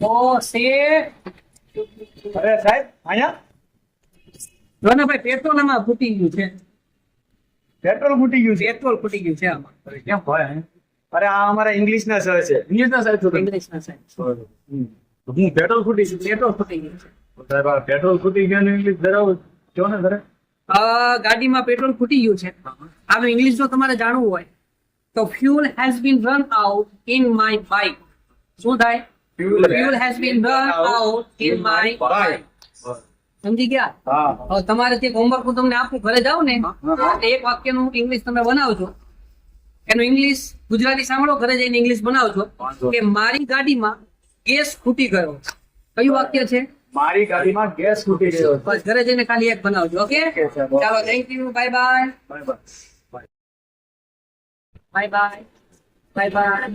ઓ સે અરે સાહેબ અહીંયા ના ભાઈ પેટ્રોલ આમાં ફૂટી ગયું છે. પેટ્રોલ ફૂટી ગયું છે. પેટ્રોલ ફૂટી ગયું છે આમાં. કેમ ભાઈ? અરે આ અમારા ઇંગ્લિશ ના સર છે. ઇંગ્લિશ ના સર છો? ઇંગ્લિશ ના સાહેબ. હું પેટ્રોલ ફૂટી ગયું. પેટ્રોલ ફૂટી ગયું છે. સાહેબ આ પેટ્રોલ ફૂટી ગયું ઇંગ્લિશ ધરાવો છો ને ઘરે? ગાડીમાં પેટ્રોલ ફૂટી ગયું છે. આનું ઇંગ્લિશ જો તમારે જાણવું હોય તો fuel has been run out in my bike. શું થાય? Fuel has been run out in my bike. સમજી ગયા? હા. તમારે જે હોમવર્ક હું તમને આપું ઘરે જાવ ને એટલે એક વાક્યનું ઇંગ્લિશ તમે બનાવજો. એનું ઇંગ્લિશ ગુજરાતી સાંભળો, ઘરે જઈને ઇંગ્લિશ બનાવજો કે મારી ગાડીમાં ગેસ ફૂટી ગયો. કયું વાક્ય છે? મારી ગાડીમાં ગેસ ફૂટી ગયો. બસ ઘરે જઈને ખાલી એક બનાવજો. ઓકે, ચાલો, thank you, bye bye. Bye bye. Bye bye. Bye bye.